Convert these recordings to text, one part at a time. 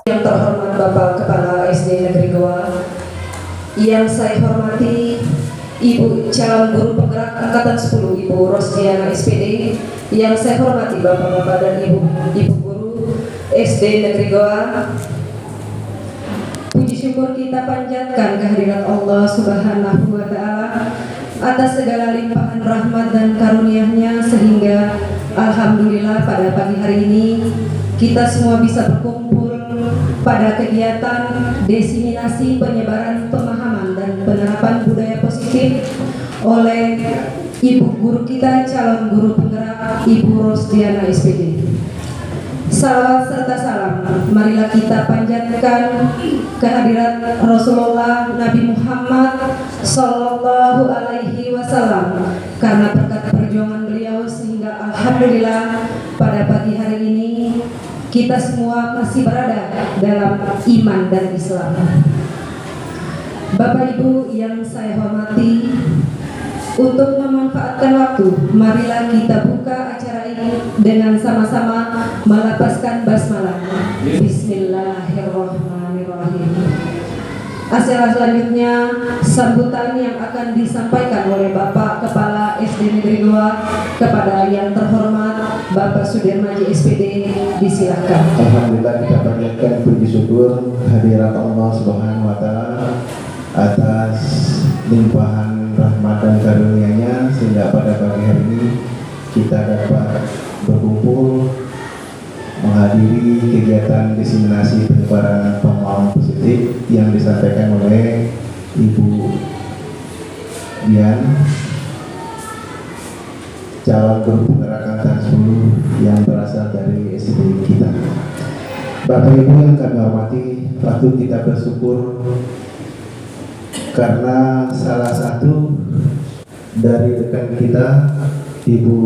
Yang terhormat Bapak Kepala SD Negeri Goa, yang saya hormati Ibu calon guru penggerak Angkatan 10 Ibu Rosdiana SPD, yang saya hormati Bapak-bapak dan Ibu guru SD Negeri Goa. Puji syukur kita panjatkan kehadirat Allah Subhanahu wa Ta'ala atas segala limpahan rahmat dan karunia-Nya, sehingga alhamdulillah pada pagi hari ini kita semua bisa berkumpul pada kegiatan diseminasi penyebaran pemahaman dan penerapan budaya positif oleh Ibu guru kita, calon guru penggerak Ibu Rosdiana SPD. Salawat serta salam marilah kita panjatkan kehadirat Rasulullah Nabi Muhammad Sallallahu Alaihi Wasallam, karena berkat perjuangan beliau sehingga alhamdulillah pada pagi hari ini kita semua masih berada dalam iman dan Islam. Bapak Ibu yang saya hormati, untuk memanfaatkan waktu, marilah kita buka acara ini dengan sama-sama melapaskan basmalah. Bismillahirrahmanirrahim. Acara selanjutnya sambutan yang akan disampaikan oleh Bapak Kepala SD Negeri Goa kepada yang terhormat Bapak Sudirmaji SPD, disilakan. Alhamdulillah, kita panjatkan puji syukur hadirat Allah Subhanahu wa Ta'ala atas limpahan rahmat dan karunia-Nya, sehingga pada pagi hari ini kita dapat berkumpul menghadiri kegiatan diseminasi penyebaran pemahaman positif yang disampaikan oleh Ibu Dian, calon guru penggerak Angkatan 10 yang berasal dari SD kita. Bapak Ibu yang kami hormati, patut kita bersyukur karena salah satu dari rekan kita, Ibu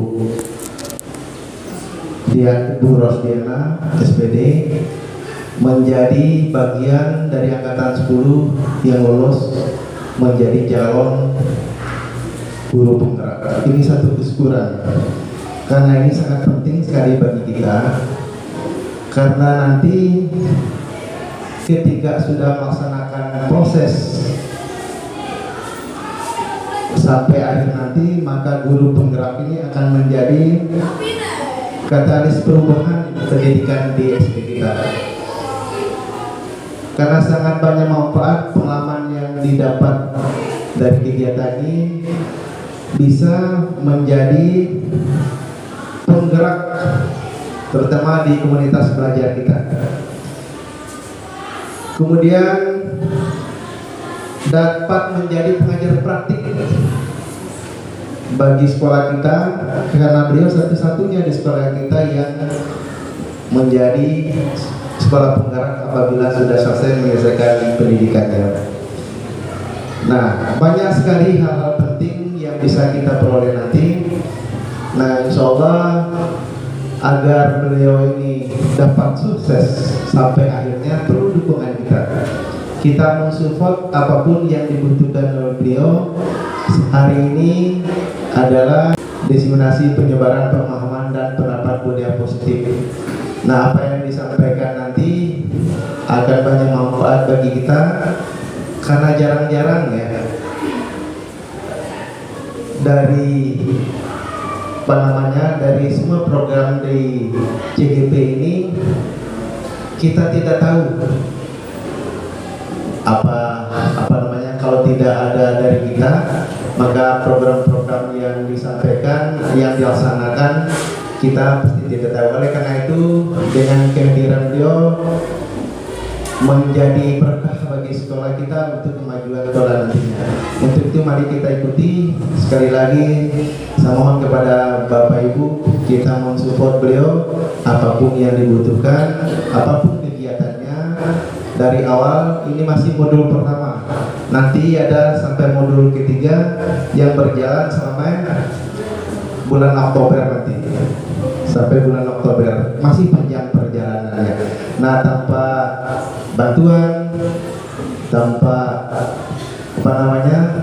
Rosdiana SPD, menjadi bagian dari Angkatan 10 yang lolos menjadi calon guru penggerak. Ini satu kesyukuran, karena ini sangat penting sekali bagi kita, karena nanti ketika sudah melaksanakan proses sampai akhir nanti, maka guru penggerak ini akan menjadi katalis perubahan pendidikan di SD kita, karena sangat banyak manfaat pengalaman yang didapat dari kegiatan ini bisa menjadi penggerak terutama di komunitas belajar kita. Kemudian dapat menjadi pengajar praktik bagi sekolah kita, karena beliau satu-satunya di sekolah kita yang menjadi sekolah penggerak apabila sudah selesai menyelesaikan pendidikannya. Nah, banyak sekali hal-hal penting yang bisa kita peroleh nanti. Nah, insya Allah agar beliau ini dapat sukses sampai akhirnya, perlu dukungan kita. Kita mensupport apapun yang dibutuhkan oleh beliau. Hari ini adalah diseminasi penyebaran pemahaman dan penerapan budaya positif. Nah, apa yang disampaikan nanti akan banyak manfaat bagi kita, karena jarang-jarang ya dari dari semua program di CGP ini kita tidak tahu kalau tidak ada dari kita, maka program-program yang disampaikan, yang dilaksanakan, kita pasti tidak tahu. Oleh karena itu, dengan kehadiran beliau menjadi berkah bagi sekolah kita untuk kemajuan sekolah nantinya. Untuk itu mari kita ikuti. Sekali lagi saya mohon kepada Bapak Ibu, kita mensupport beliau apapun yang dibutuhkan, apapun kegiatannya. Dari awal ini masih modul pertama, nanti ada sampai modul ketiga yang berjalan selama bulan Oktober nanti, sampai bulan Oktober, masih panjang perjalanannya. Nah, tanpa bantuan, tanpa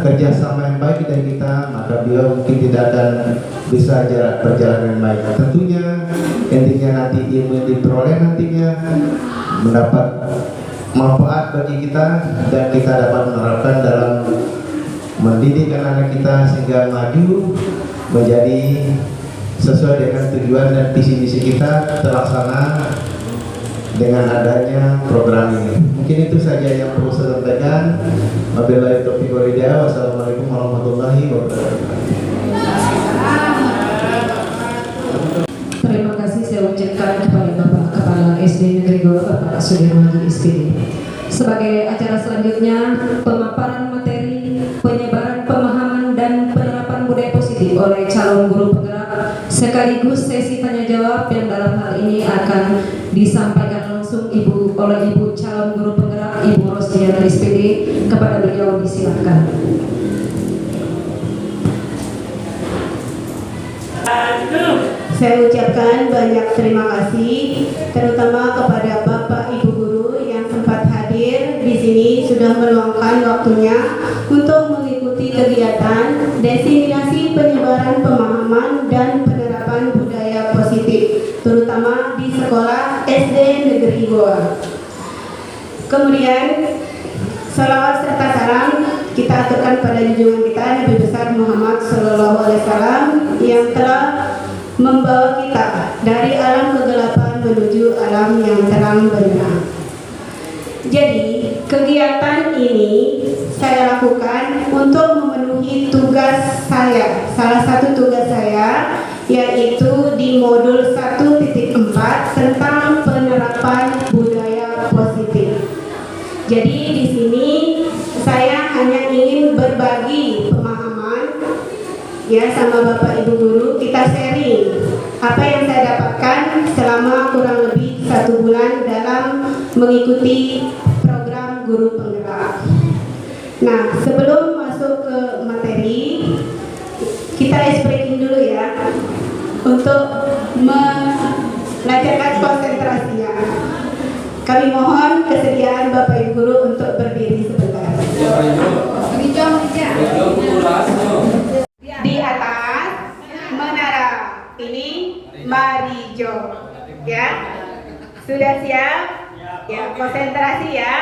kerjasama yang baik dari kita, maka beliau mungkin tidak akan bisa berjalan dengan baik. Tentunya intinya nanti ilmu yang diperoleh nantinya mendapat manfaat bagi kita dan kita dapat menerapkan dalam mendidik anak-anak kita sehingga maju menjadi sesuai dengan tujuan dan visi misi kita terlaksana dengan adanya program ini. Mungkin itu saja yang perlu saya sampaikan. Wabillahi taufiq wal hidayah. Wassalamualaikum warahmatullahi wabarakatuh. Terima kasih saya ucapkan kepada Bapak Kepala SD Negeri Goa Bapak Sudirman SPD. Sebagai acara selanjutnya, pemaparan materi, penyebaran pemahaman dan penerapan budaya positif oleh calon guru penggerak sekaligus sesi tanya jawab yang dalam hal ini akan disampaikan langsung oleh Ibu calon guru penggerak Ibu Rosdiana SPD. Kepada beliau disilakan. Saya ucapkan banyak terima kasih, terutama kepada Bapak Ibu Guru yang sempat hadir di sini sudah meluangkan waktunya untuk mengikuti kegiatan diseminasi penyebaran pemahaman dan penerapan budaya positif, terutama di sekolah SD Negeri Goa. Kemudian salawat serta salam kita aturkan pada junjungan kita Nabi besar Muhammad SAW yang telah membawa kita dari alam kegelapan menuju alam yang terang benderang. Jadi kegiatan ini saya lakukan untuk memenuhi tugas saya. Salah satu tugas saya yaitu di modul 1.4 tentang penerapan budaya positif. Jadi di sini saya hanya ingin berbagi pemahaman ya sama Bapak Ibu Guru, kita sharing apa yang saya dapatkan selama kurang lebih 1 bulan dalam mengikuti program guru penggerak. Nah, sebelum masuk ke materi, kita ice breaking dulu ya untuk melancarkan konsentrasinya. Kami mohon kesediaan Bapak Ibu Guru untuk berdiri sebentar. Di atas menara ini Marijo, ya sudah siap? Ya, konsentrasi ya.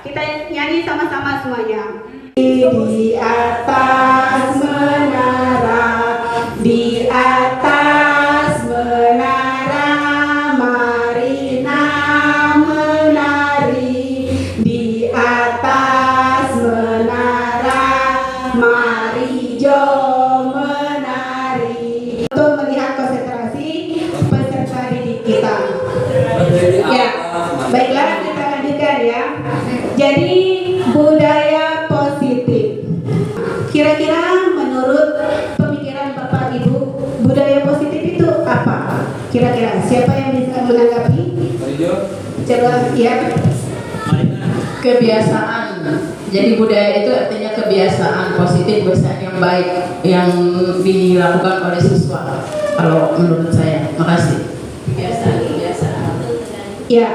Kita nyanyi sama-sama semuanya. Di atas menara, di atas menara, Marina menari. Di atas menara, Marijo menari. Untuk melihat konsentrasi peserta didik kita. Ya, baiklah kita lanjutkan ya. Jadi budaya positif. Kira-kira menurut pemikiran Bapak Ibu, budaya positif itu apa? Kira-kira siapa yang bisa menanggapi? Coba ya. Kebiasaan. Jadi budaya itu artinya kebiasaan positif, kebiasaan yang baik yang dilakukan oleh siswa. Kalau menurut saya, makasih. Kebiasaan. Ya.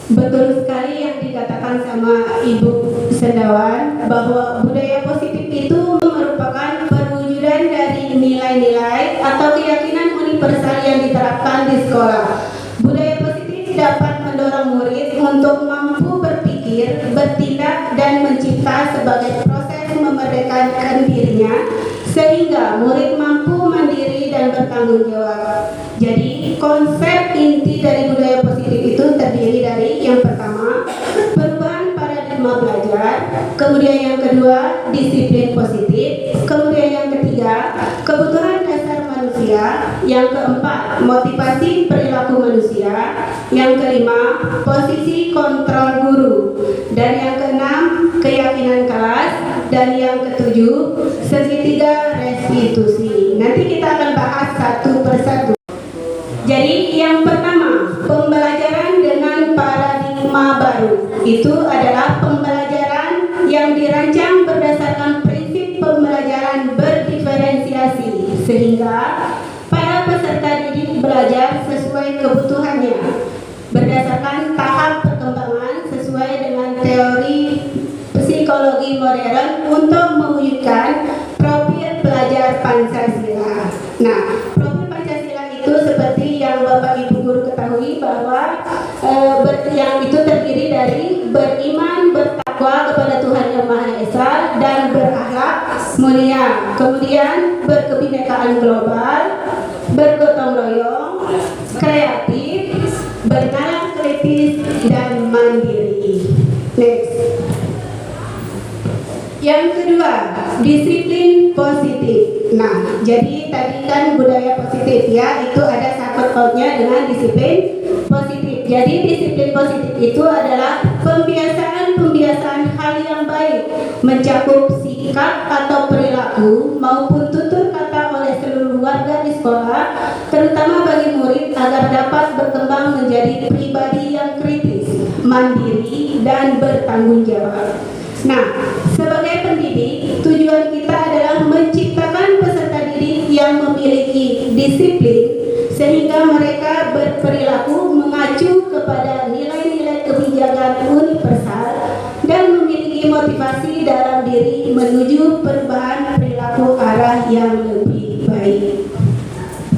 Betul sekali yang dikatakan sama Ibu Sendawan bahwa budaya positif itu merupakan perwujudan dari nilai-nilai atau keyakinan universal yang diterapkan di sekolah. Budaya positif dapat mendorong murid untuk mampu berpikir, bertindak, dan mencipta sebagai proses memerdekakan dirinya sehingga murid mampu mandiri dan bertanggung jawab. Jadi konsep inti dari budaya positif itu terdiri dari yang pertama, perubahan paradigma belajar, kemudian yang kedua, disiplin positif, kemudian yang ketiga, kebutuhan dasar manusia, yang keempat, motivasi perilaku manusia, yang kelima, posisi kontrol guru, dan yang keenam, keyakinan kelas, dan yang ketujuh, segitiga restitusi. Nanti kita akan bahas satu persatu. Jadi yang pertama, pembelajaran dengan paradigma baru. Itu adalah pembelajaran yang dirancang berdasarkan prinsip pembelajaran berdiferensiasi sehingga para peserta didik belajar sesuai kebutuhannya berdasarkan tahap perkembangan sesuai dengan teori psikologi modern untuk mewujudkan profil pelajar Pancasila. Nah, profil Pancasila itu yang itu terdiri dari beriman, bertakwa kepada Tuhan Yang Maha Esa dan berakhlak mulia. Kemudian berkebinekaan global, bergotong royong, kreatif, bernalar kritis dan mandiri. Next. Yang kedua, disiplin positif. Nah, jadi tadi kan budaya positif ya, itu ada sangkut pautnya dengan disiplin positif. Jadi disiplin positif itu adalah pembiasaan hal yang baik, mencakup sikap atau perilaku maupun tutur kata oleh seluruh warga di sekolah, terutama bagi murid agar dapat berkembang menjadi pribadi yang kritis, mandiri dan bertanggung jawab. Nah, sebagai pendidik, tujuan kita adalah menciptakan peserta didik yang memiliki disiplin sehingga mereka berperilaku mengacu kepada nilai-nilai kebijakan universal dan memiliki motivasi dalam diri menuju perubahan perilaku arah yang lebih baik.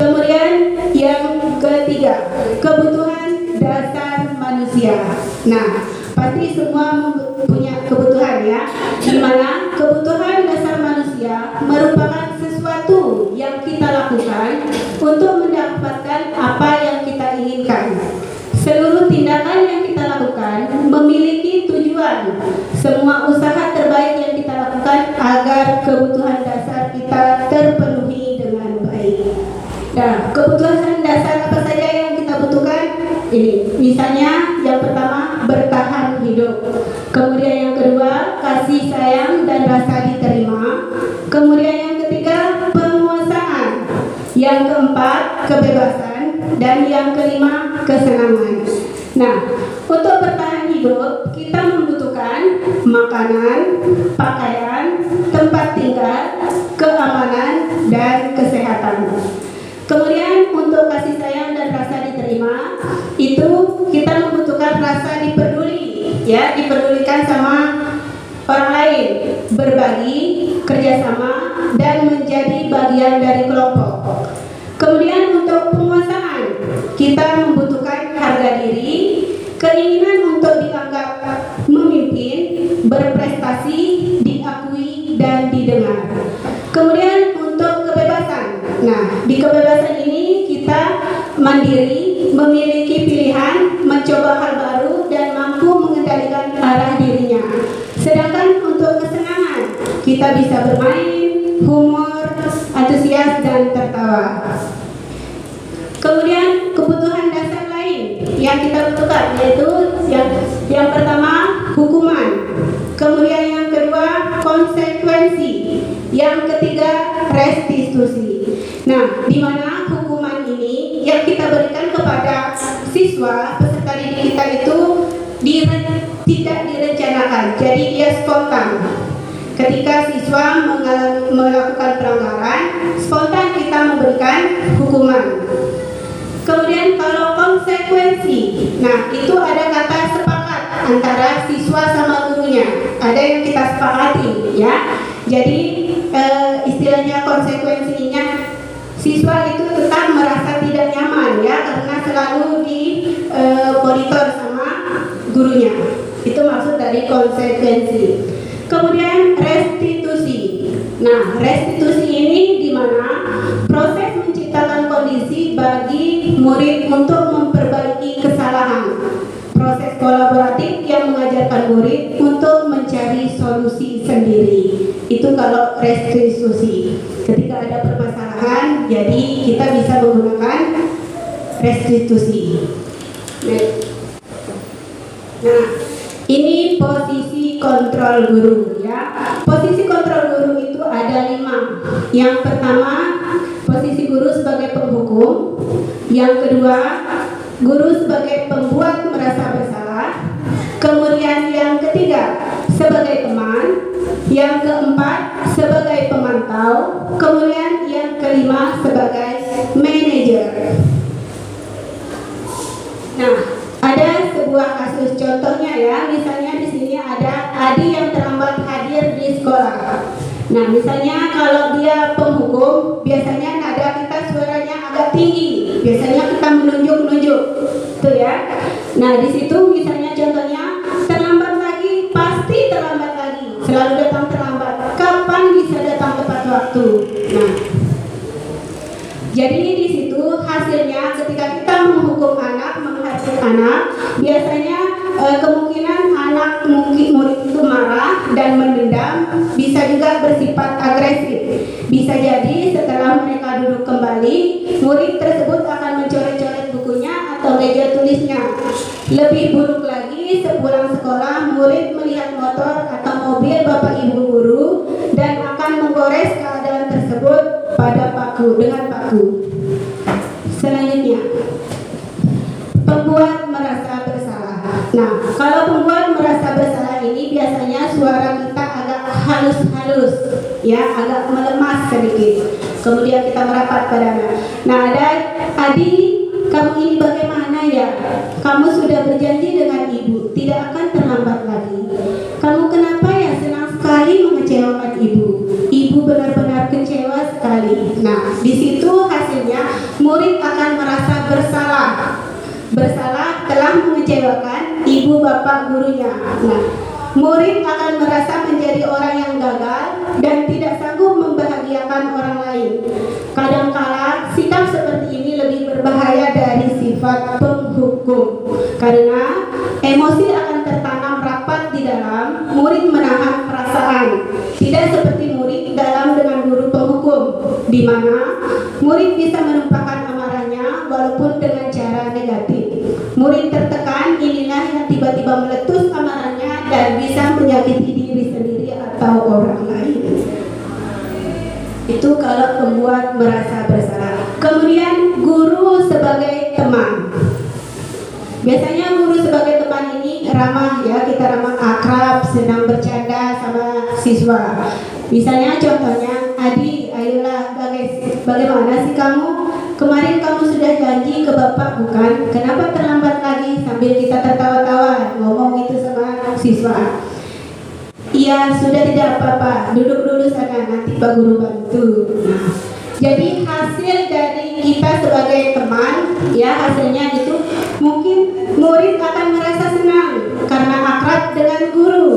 Kemudian yang ketiga, kebutuhan dasar manusia. Nah, pasti semua punya kebutuhan ya, di mana kebutuhan dasar manusia merupakan sesuatu yang kita lakukan untuk mendapatkan apa yang kita inginkan. Seluruh tindakan yang kita lakukan memiliki tujuan. Semua usaha terbaik yang kita lakukan agar kebutuhan dasar kita terpenuhi dengan baik. Nah, kebutuhan dasar apa saja yang kita butuhkan? Ini, misalnya yang pertama bertahan hidup. Kemudian yang kedua kasih sayang dan rasa diterima. Kemudian yang ketiga penguasaan. Yang keempat kebebasan dan yang kelima kesenangan. Nah, untuk bertahan hidup kita membutuhkan makanan, pakaian, tempat tinggal, keamanan dan kesehatan. Kemudian untuk kasih sayang dan rasa diterima itu kita membutuhkan rasa dipeduli, ya, dipedulikan sama orang lain, berbagi, kerjasama dan menjadi bagian dari kelompok. Kemudian untuk penguasaan kita membutuhkan harga diri, keinginan untuk dianggap memimpin, berprestasi, diakui dan didengar. Kemudian untuk kebebasan. Nah, di kebebasan ini kita mandiri, memiliki pilihan, mencoba hal baru dan mampu mengendalikan arah dirinya. Sedangkan untuk kesenangan, kita bisa bermain, humor, antusias dan tertawa. Kemudian kebutuhan dasar lain yang kita butuhkan yaitu yang pertama hukuman, kemudian yang kedua konsekuensi, yang ketiga restitusi. Nah, di mana hukuman ini yang kita berikan kepada siswa peserta didik kita itu tidak direncanakan, jadi dia spontan. Ketika siswa melakukan pelanggaran, spontan kita memberikan hukuman. Kemudian kalau konsekuensi, nah itu ada kata sepakat antara siswa sama gurunya, ada yang kita sepakati ya. Jadi istilahnya konsekuensinya siswa itu tetap merasa tidak nyaman ya karena selalu di monitor sama gurunya. Itu maksud dari konsekuensi. Kemudian restitusi. Nah, restitusi ini di mana proses menciptakan kondisi bagi murid untuk memperbaiki kesalahan. Proses kolaboratif yang mengajarkan murid untuk mencari solusi sendiri. Itu kalau restitusi. Ketika ada permasalahan, jadi kita bisa menggunakan restitusi. Nah, ini posisi kontrol guru ya. Posisi kontrol guru itu ada 5. Yang pertama, posisi guru sebagai penghukum. Yang kedua, guru sebagai pembuat merasa bersalah. Kemudian yang ketiga, sebagai teman. Yang keempat, sebagai pemantau. Kemudian yang kelima, sebagai manajer. Nah, ada sebuah kasus contohnya ya, misalnya di sini ada Adi yang terlambat hadir di sekolah. Nah, misalnya kalau dia penghukum, biasanya nada kita suaranya agak tinggi, biasanya kita menunjuk-nunjuk. Itu ya. Nah, di situ misalnya contohnya terlambat lagi, pasti terlambat lagi. Selalu datang terlambat. Kapan bisa datang tepat waktu? Nah, jadi di situ hasilnya ketika kita menghukum anak, menghasut anak, biasanya kemungkinan anak murid itu marah dan mendendam, bisa juga bersifat agresif. Bisa jadi setelah mereka duduk kembali, murid tersebut akan mencoret-coret bukunya atau meja tulisnya. Lebih buruk lagi, sepulang sekolah, murid melihat motor atau mobil bapak ibu guru dan akan menggores keadaan tersebut dengan paku. Selanjutnya, pembuat merasa bersalah. Nah, kalau pembuat merasa bersalah ini biasanya suara kita agak halus-halus, ya, agak melemas sedikit. Kemudian kita merapat padanya. Nah, ada Adi, kamu ini bagaimana ya? Kamu sudah berjanji dengan ibu tidak akan terlambat lagi. Kamu kenapa ya senang sekali mengecewakan ibu? Ibu benar-benar kecewa sekali. Nah, di situ hasilnya murid akan merasa bersalah. Bersalah telah mengecewakan ibu bapak gurunya. Nah, murid akan merasa menjadi orang yang gagal dan tidak sanggup membahagiakan orang lain. Kadangkala sikap seperti ini lebih berbahaya dari sifat penghukum, karena emosi akan tertanam rapat di dalam murid menahan perasaan. Tidak seperti murid dalam dengan guru penghukum, di mana murid bisa menumpahkan amarahnya walaupun dengan cara negatif. Murid tertekan, inilah yang tiba-tiba meletus amarahnya dan bisa menyakiti diri sendiri atau orang lain. Itu kalau pembuat merasa bersalah. Kemudian guru sebagai teman. Biasanya guru sebagai teman ini ramah, ya, kita ramah, akrab, senang bercanda sama siswa. Misalnya contohnya, Adi, ayolah, bagaimana sih kamu? Kemarin kamu sudah janji ke bapak bukan? Kenapa terlambat lagi? Sambil kita tertawa-tawa ngomong itu sama siswa. Iya, sudah, tidak apa-apa, duduk dulu sana, nanti Pak Guru bantu. Nah, jadi hasil dari kita sebagai teman, ya, hasilnya itu mungkin murid akan merasa senang karena akrab dengan guru.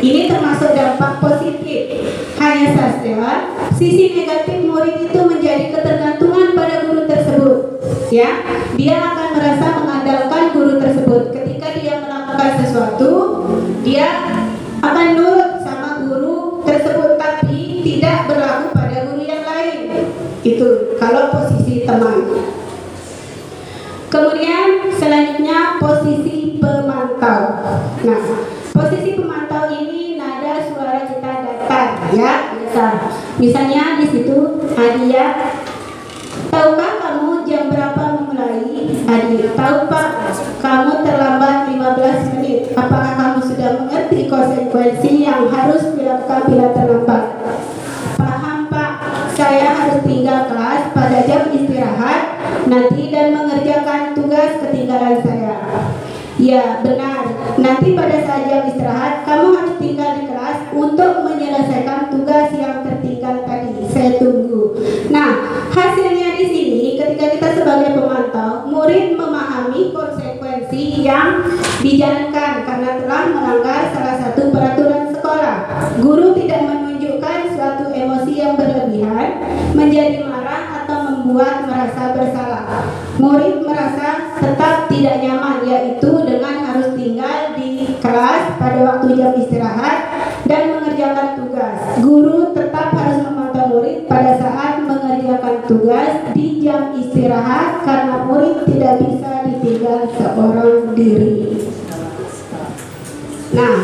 Ini termasuk dampak positif. Hanya saja sisi negatif murid itu menjadi ketergantungan pada guru tersebut. Ya, dia akan merasa mengandalkan guru tersebut. Ketika dia melakukan sesuatu, dia akan nurut sama guru tersebut, tapi tidak berlaku pada guru yang lain. Itu kalau posisi teman. Kemudian selanjutnya posisi pemantau. Nah, posisi pemantau ini nada suara kita datar, ya, biasa. Misalnya di situ, Adia, tahukah kamu jam berapa memulai? Adi, tahu Pak, kamu terlambat 15 menit. Apakah kamu sudah mengerti konsekuensi yang harus dilakukan bila terlambat? Paham Pak, saya harus tinggal kelas pada jam istirahat nanti dan mengerjakan tugas ketinggalan saya. Ya, benar. Nanti pada saat jam istirahat, kamu harus tinggal di kelas untuk menyelesaikan tugas yang tertinggal tadi. Saya tunggu. Nah, hasilnya di sini ketika kita sebagai pemantau, murid memahami konsekuensi yang dijalankan karena telah melanggar salah satu peraturan sekolah. Guru tidak menunjukkan suatu emosi yang berlebihan, menjadi marah atau membuat merasa bersalah. Murid merasa tetap tidak nyaman, yaitu dengan harus tinggal di kelas pada waktu jam istirahat dan mengerjakan tugas. Guru tetap harus memantau murid pada saat mengerjakan tugas di jam istirahat karena murid tidak bisa ditinggal seorang diri. Nah,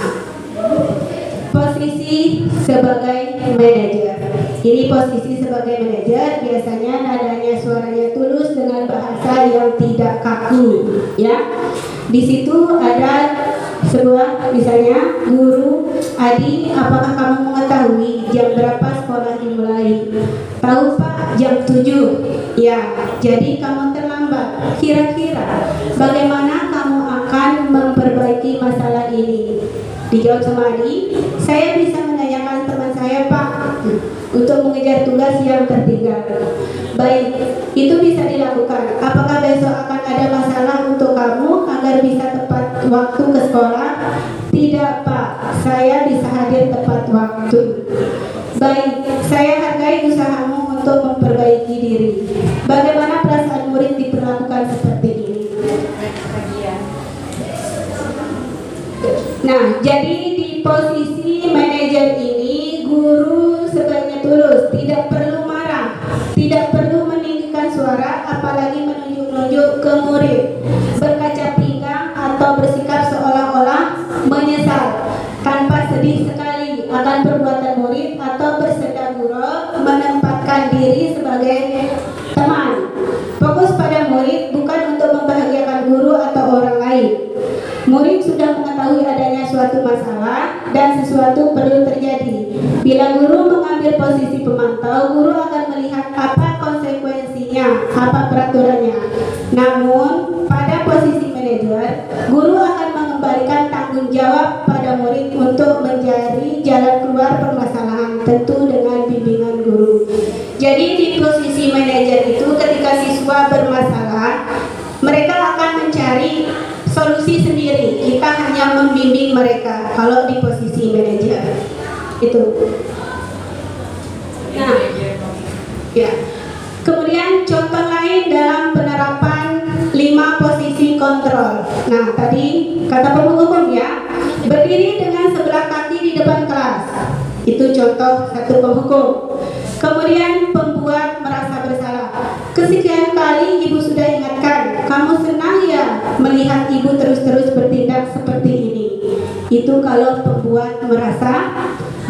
posisi sebagai manajer. Ini posisi sebagai manajer biasanya nadanya suaranya tulus dengan bahasa yang tidak kaku, ya. Di situ ada sebuah misalnya, guru, Adi, apakah kamu mengetahui jam berapa sekolah dimulai? Tahu Pak, jam 7. Ya, jadi kamu terlambat. Kira-kira bagaimana kamu akan memperbaiki masalah ini? Dijawab sama Adi, saya bisa menanyakan teman saya Pak untuk mengejar tugas yang tertinggal. Baik, itu bisa dilakukan. Apakah besok akan ada masalah untuk kamu agar bisa tepat waktu ke sekolah? Tidak, Pak. Saya bisa hadir tepat waktu. Baik, saya hargai usahamu untuk memperbaiki diri. Bagaimana perasaan murid diperlakukan seperti ini? Nah, jadi di posisi manajer ini, guru sebaiknya tulus, tidak perlu marah, tidak perlu meninggikan suara, apalagi menunjuk-nunjuk ke murid, berkaca pinggang atau bersikap seolah-olah menyesal, tanpa sedih sekali akan perbuatan murid atau bersedang gurau, menempatkan diri sebagai teman. Fokus pada murid bukan untuk membahagiakan guru atau orang lain. Murid sudah mengetahui adanya suatu masalah dan sesuatu perlu terjadi. Bila guru mengambil posisi pemantau, guru akan melihat apa konsekuensinya, apa peraturannya. Namun, pada posisi manajer, guru akan mengembalikan tanggung jawab pada murid untuk mencari jalan keluar permasalahan, tentu dengan bimbingan guru. Jadi di posisi manajer itu, ketika siswa bermasalah, mereka akan mencari solusi sendiri. Kita hanya membimbing mereka kalau di posisi manajer itu. Nah, ya. Kemudian contoh lain dalam penerapan 5 posisi kontrol. Nah, tadi kata penghukum ya, berdiri dengan sebelah kaki di depan kelas. Itu contoh satu penghukum. Kemudian pembuat merasa bersalah. Kesekian kali ibu sudah ingatkan, kamu senang ya melihat ibu terus-terus bertindak seperti ini. Itu kalau pembuat merasa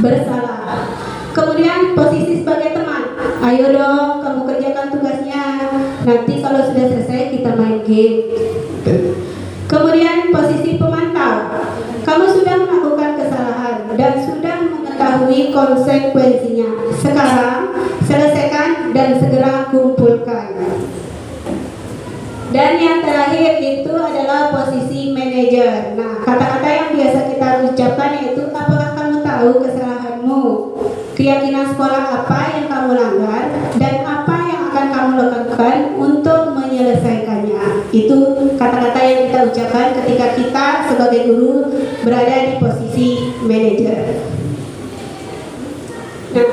bersalah. Kemudian posisi sebagai teman, ayo dong kamu kerjakan tugasnya, nanti kalau sudah selesai kita main game. Kemudian posisi pemantau, kamu sudah melakukan kesalahan dan sudah mengetahui konsekuensinya. Sekarang selesaikan dan segera kumpulkan. Dan yang terakhir itu adalah posisi manajer. Nah, kata-kata yang biasa kita ucapkan yaitu, apakah kamu tahu kesalahanmu? Keyakinan sekolah apa yang kamu langgar dan apa yang akan kamu lakukan untuk menyelesaikannya. Itu kata-kata yang kita ucapkan ketika kita sebagai guru berada di posisi manajer. Nah,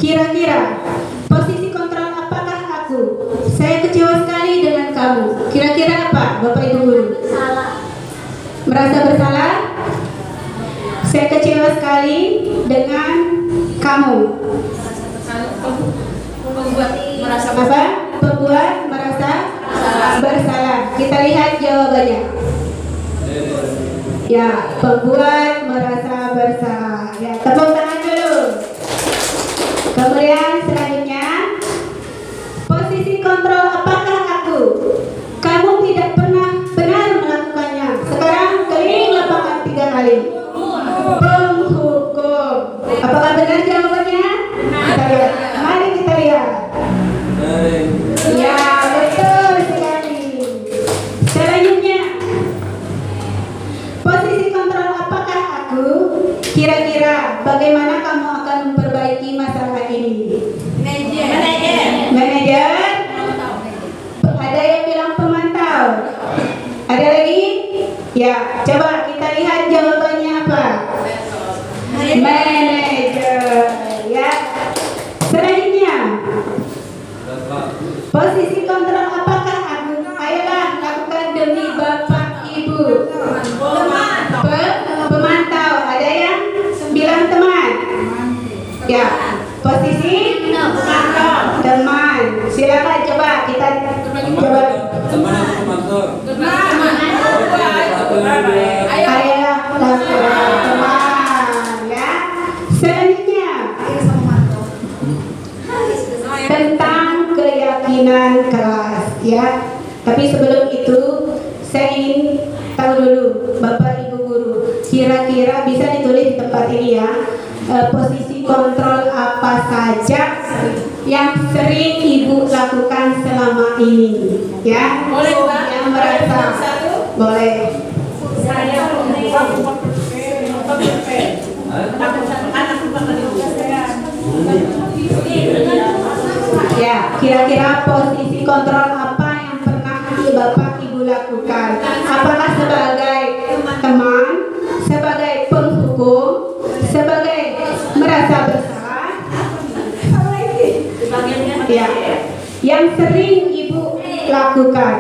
kira-kira posisi kontrol apakah aku? Saya kecewa sekali dengan kamu. Kira-kira apa, Bapak Ibu guru? Merasa bersalah? Saya kecewa sekali dengan kamu. Apa? Pembuat merasa bersalah. Kita lihat jawabannya. Ya, pembuat merasa bersalah. Ya, tepuk tangan dulu. Kemudian selanjutnya, posisi kontrol apakah aku? Kamu tidak pernah benar melakukannya. Sekarang keliling lapangan 3 kali. Penghukum. Apakah benar jawabannya? Kita lihat. Mari kita lihat. Ya, betul sekali. Selanjutnya, posisi kontrol apakah aku? Kira-kira bagaimana kamu akan memperbaiki masalah ini? Manajer. Ada yang bilang pemantau. Ada lagi? Ya, coba kita lihat jawabannya apa. Manajer. Ya. Selanjutnya, posisi kontrol apakah aku? Ayolah lakukan demi Bapak Ibu. Pemantau. Ada yang bilang teman? Ya. Posisi teman. Silakan coba kita coba. Ayolah lakukan teman. Ya. Selanjutnya, tentang keyakinan kelas, ya. Tapi sebelum itu saya ingin tahu dulu, Bapak Ibu guru, kira-kira bisa ditulis di tempat ini ya, posisi kontrol apa saja yang sering Ibu lakukan selama ini, ya. Boleh, Mbak? Yang merasa boleh. Ya, kira-kira posisi kontrol apa yang pernah Bapak Ibu lakukan? yang sering Ibu lakukan?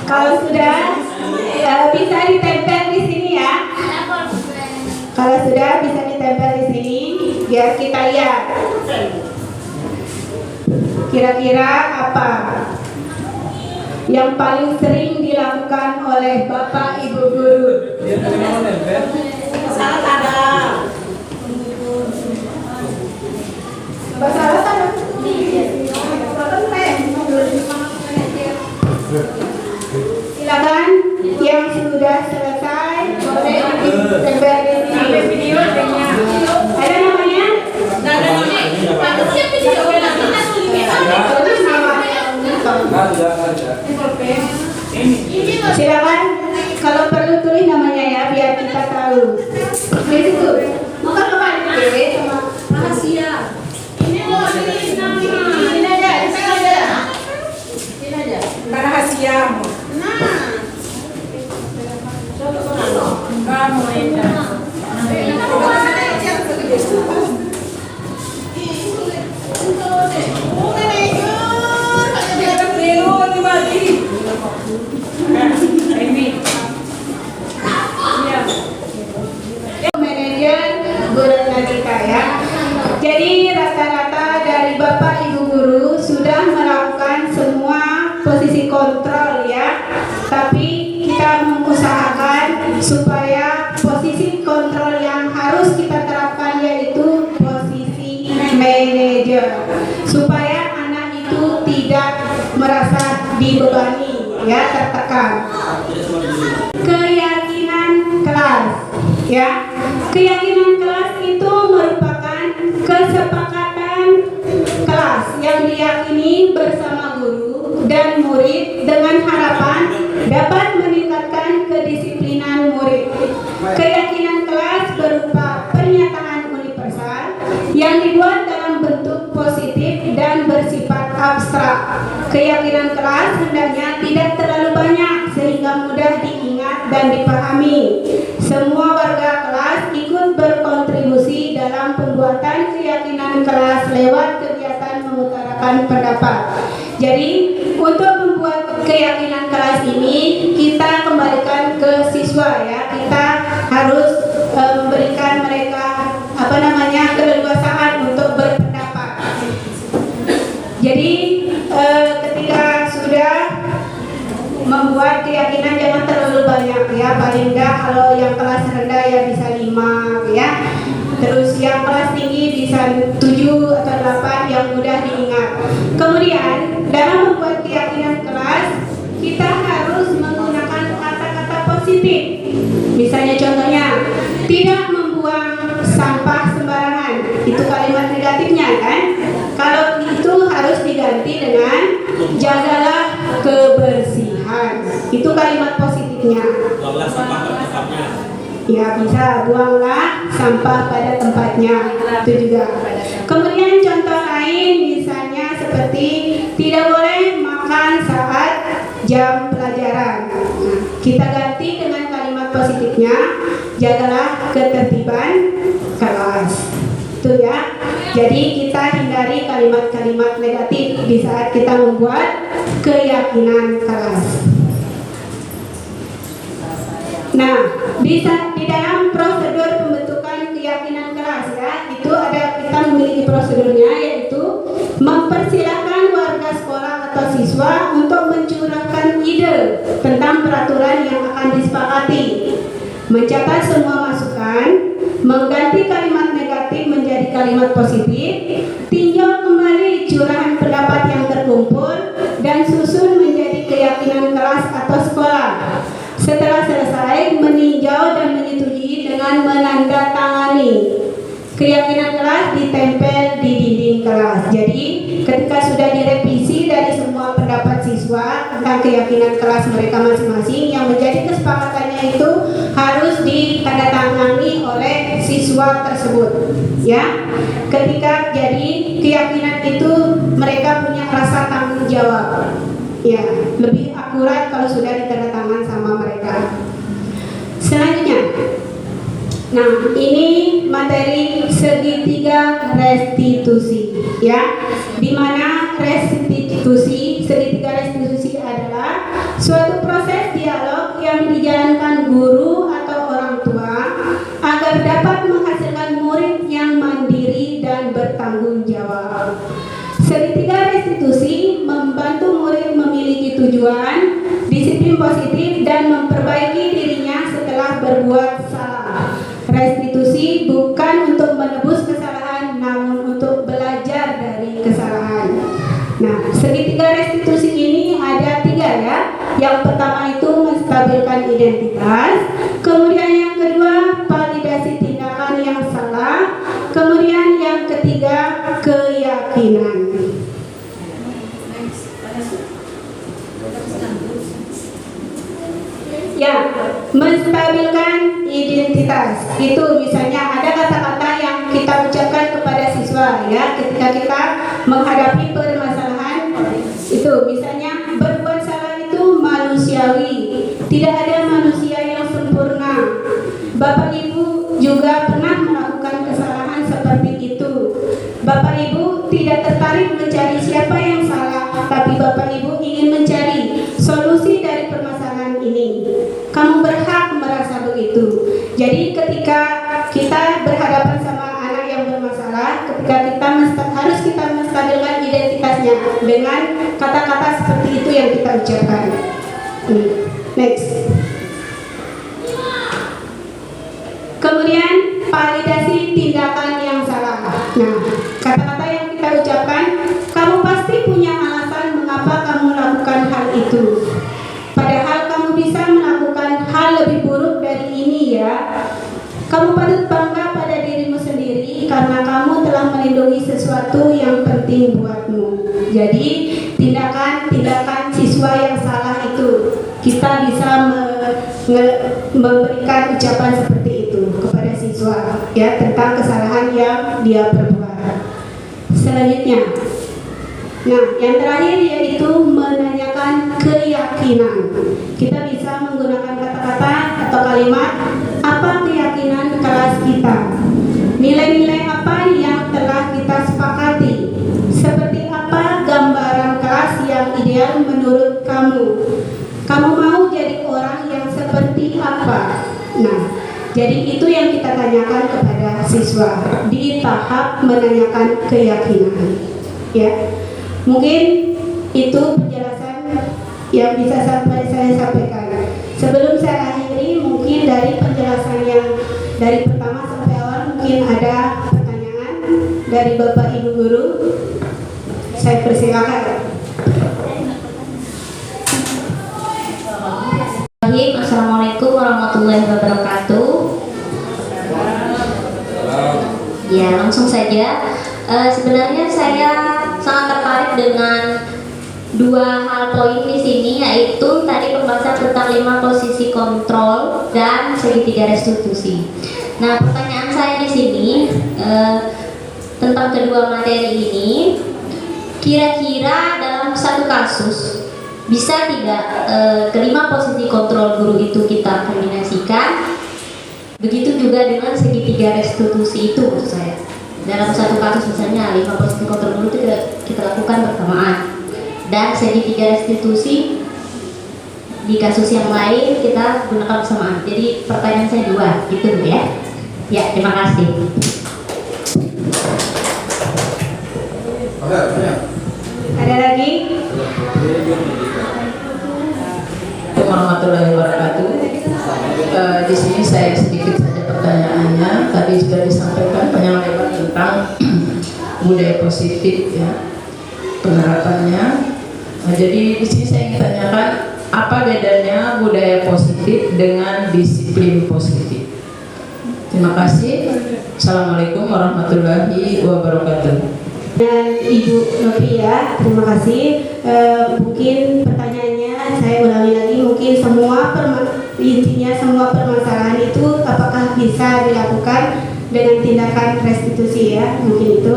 Kalau sudah bisa ditempel di sini ya. Kalau sudah bisa ditempel di sini, biar kita lihat. Kira-kira apa yang paling sering dilakukan oleh Bapak Ibu guru? Silakan yang sudah selesai boleh ditempel di sini. Ada namanya? Silakan kalau perlu tulis namanya ya biar kita tahu. Di situ. Maka kembali sama rahasia. Ini loh, ini nama. Ini aja, ini aja. Rahasia. Kamu ini. Manajer guru kita ya. Jadi rata-rata dari Bapak Ibu guru sudah melakukan semua posisi kontrol ya. Tapi kita mengusahakan supaya posisi kontrol yang harus kita terapkan yaitu posisi manajer, supaya anak itu tidak merasa dibebani ya, tertekan. Keyakinan kelas ya. Keyakinan kelas itu merupakan kesepakatan kelas yang diyakini bersama guru dan murid dengan harapan dapat meningkatkan kedisiplinan murid. Keyakinan kelas berupa pernyataan universal yang dibuat dalam bentuk positif dan bersifat abstrak. Keyakinan kelas hendaknya tidak terlalu banyak sehingga mudah diingat dan dipahami. Semua warga kelas ikut berkontribusi dalam pembuatan keyakinan kelas lewat kegiatan mengutarakan pendapat. Jadi untuk membuat keyakinan kelas ini kita kembalikan ke siswa ya. Kita harus memberikan mereka keleluasaan untuk berpendapat. Jadi ketika sudah membuat keyakinan jangan terlalu banyak ya, paling enggak kalau yang kelas rendah ya bisa 5 ya. Terus yang kelas tinggi bisa 7 atau 8 yang mudah diingat. Kemudian dalam membuat keyakinan kelas kita harus menggunakan kata-kata positif. Misalnya contohnya tidak membuang sampah sembarangan. Itu kalimat negatifnya kan? Kalau itu harus diganti dengan jagalah kebersihan. Itu kalimat positifnya. Buanglah sampah pada tempatnya. Ya bisa, buanglah sampah pada tempatnya. Itu juga. Kemudian contoh lain misalnya seperti tidak boleh makan saat jam pelajaran. Nah, kita ganti dengan kalimat positifnya, jagalah ketertiban kelas. Itu ya. Jadi kita hindari kalimat-kalimat negatif di saat kita membuat keyakinan kelas. Nah, di dalam prosedur pembentukan keyakinan kelas ya, itu ada kita memiliki prosedurnya yaitu mempersilahkan warga sekolah atau siswa untuk mencurahkan ide tentang peraturan yang akan disepakati, mencatat semua masukan, mengganti kalimat negatif menjadi kalimat positif, tinjau kembali curahan pendapat yang terkumpul, dan susun menjadi keyakinan kelas atau sekolah. Setelah selesai, meninjau dan menyetujui dengan menandatangani. Keyakinan kelas ditempel di dinding kelas. Jadi, ketika sudah direvisi dari semua pendapat siswa tentang keyakinan kelas mereka masing-masing, yang menjadi kesepakatannya itu harus ditandatangani oleh siswa tersebut. Ya, ketika jadi keyakinan itu mereka punya rasa tanggung jawab. Ya, lebih akurat kalau sudah ditandatangan sama mereka. Selanjutnya, nah ini materi segitiga restitusi, ya, di mana segitiga restitusi adalah suatu proses dialog yang dijalankan guru atau orang tua agar dapat menghasilkan murid yang mandiri dan bertanggung jawab. Segitiga restitusi membantu murid memiliki tujuan, disiplin positif, dan memperbaiki dirinya setelah berbuat salah. Restitusi bukan untuk menebus kesalahan, namun untuk belajar dari kesalahan. Nah, segitiga restitusi ini ada 3 ya. Yang pertama itu menstabilkan identitas, kemudian yang kedua validasi tindakan yang salah, kemudian yang ketiga keyakinan. Ya, menstabilkan identitas itu misalnya ada kata-kata yang kita ucapkan kepada siswa ya ketika kita menghadapi permasalahan itu, misalnya berbuat salah itu manusiawi, tidak ada manusia yang sempurna. Bapak Ibu juga pernah melakukan kesalahan seperti itu. Bapak Ibu tidak tertarik mencari siapa yang salah, tapi Bapak Ibu ingin mencari solusi dari permasalahan ini. Kamu berhak merasa begitu. Jadi ketika kita berhadapan sama anak yang bermasalah, ketika kita harus kita menstabilkan identitasnya dengan kata-kata seperti itu yang kita ucapkan. Next. Kemudian validasi tindakan yang salah. Nah, kata-kata yang kita ucapkan, kamu pasti punya alasan mengapa kamu lakukan hal itu. Padahal kamu bisa melakukan hal lebih buruk dari ini ya. Kamu patut bangga pada dirimu sendiri karena kamu telah melindungi sesuatu yang penting buatmu. Jadi tindakan siswa yang salah itu kita bisa memberikan ucapan seperti itu kepada siswa ya tentang kesalahan yang dia perbuat. Selanjutnya, nah yang terakhir yaitu menanyakan keyakinan. Kita bisa menggunakan kata-kata atau kalimat apa keyakinan kelas kita, nilai-nilai apa yang telah kita sepakati, seperti apa gambaran kelas yang ideal menurut kamu. Kamu mau jadi orang yang seperti apa? Nah, jadi itu yang kita tanyakan kepada siswa di tahap menanyakan keyakinan. Ya, mungkin itu penjelasan yang bisa saya sampaikan. Sebelum saya akhiri, mungkin dari penjelasan yang dari pertama sampai awal mungkin ada pertanyaan dari Bapak Ibu Guru. Saya persilakan. Assalamualaikum warahmatullahi wabarakatuh. Ya, langsung saja. Sebenarnya saya sangat tertarik dengan 2 hal poin di sini, yaitu tadi pembahasan tentang 5 posisi kontrol dan segitiga restitusi. Nah, pertanyaan saya di sini tentang kedua materi ini, kira-kira dalam satu kasus bisa tidak kelima posisi kontrol guru itu kita kombinasikan? Begitu juga dengan segitiga restitusi itu, maksud saya. Dalam satu kasus misalnya 5 posisi kontrol guru itu kita lakukan bersamaan, dan segitiga restitusi di kasus yang lain kita gunakan bersamaan. Jadi pertanyaan saya 2, gitu ya. Ya, terima kasih. Ada lagi? Warahmatullahi wabarakatuh. Di sini saya sedikit saja pertanyaannya. Tadi sudah disampaikan panjang lebar tentang budaya positif ya, penerapannya. Nah, jadi di sini saya ingin tanyakan apa bedanya budaya positif dengan disiplin positif. Terima kasih. Assalamualaikum warahmatullahi wabarakatuh. Dan Ibu Novia, terima kasih. Mungkin pertanyaannya saya ulangi lagi, mungkin intinya semua permasalahan itu apakah bisa dilakukan dengan tindakan restitusi ya, mungkin itu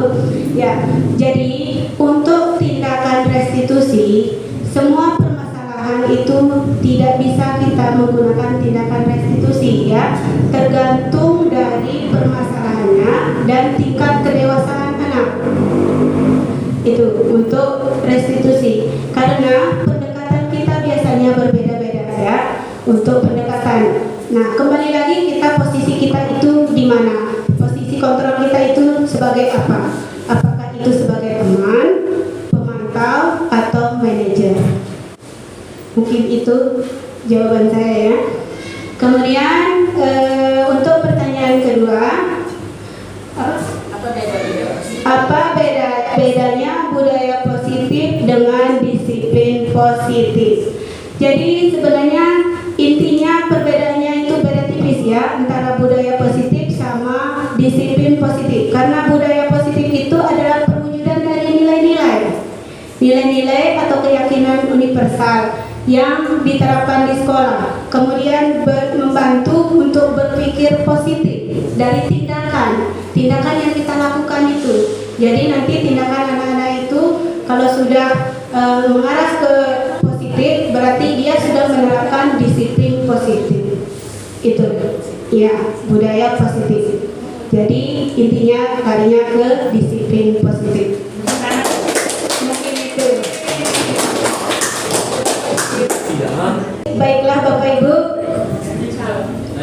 ya. Jadi untuk tindakan restitusi semua permasalahan permasalahan itu tidak bisa kita menggunakan tindakan restitusi ya, tergantung dari permasalahannya dan tingkat kedewasaan anak. Itu untuk restitusi, karena pendekatan kita biasanya berbeda-beda ya untuk pendekatan. Nah, kembali lagi posisi kita itu di mana? Posisi kontrol kita itu sebagai apa? Apakah itu sebagai teman, pemantau, atau manajer? Mungkin itu jawaban saya ya. Kemudian untuk pertanyaan kedua, apa bedanya budaya positif dengan disiplin positif? Jadi sebenarnya intinya perbedaannya itu beda tipis ya antara budaya positif sama disiplin positif. Karena budaya positif itu adalah perwujudan dari nilai-nilai atau keyakinan universal yang diterapkan di sekolah. Kemudian membantu untuk berpikir positif dari tindakan yang kita lakukan itu. Jadi nanti tindakan anak-anak itu kalau sudah mengarah ke positif, berarti dia sudah menerapkan disiplin positif. Itu ya, budaya positif. Jadi intinya larinya ke disiplin positif. Mungkin itu. Baiklah Bapak Ibu,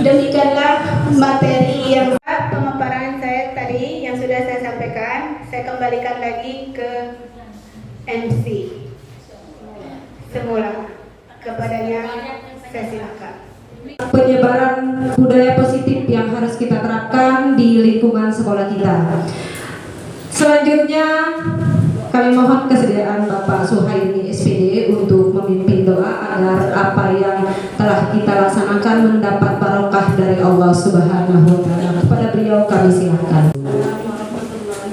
demikianlah materi yang pemaparan saya tadi yang sudah saya sampaikan. Saya kembalikan lagi ke MC semula, kepadanya saya silakan. Penyebaran budaya positif yang harus kita terapkan di lingkungan sekolah kita. Selanjutnya kami mohon kesediaan Bapak Suhaimi SPD untuk memimpin doa agar apa yang telah kita laksanakan mendapat barokah dari Allah Subhanahu wa taala. Kepada beliau kami silakan.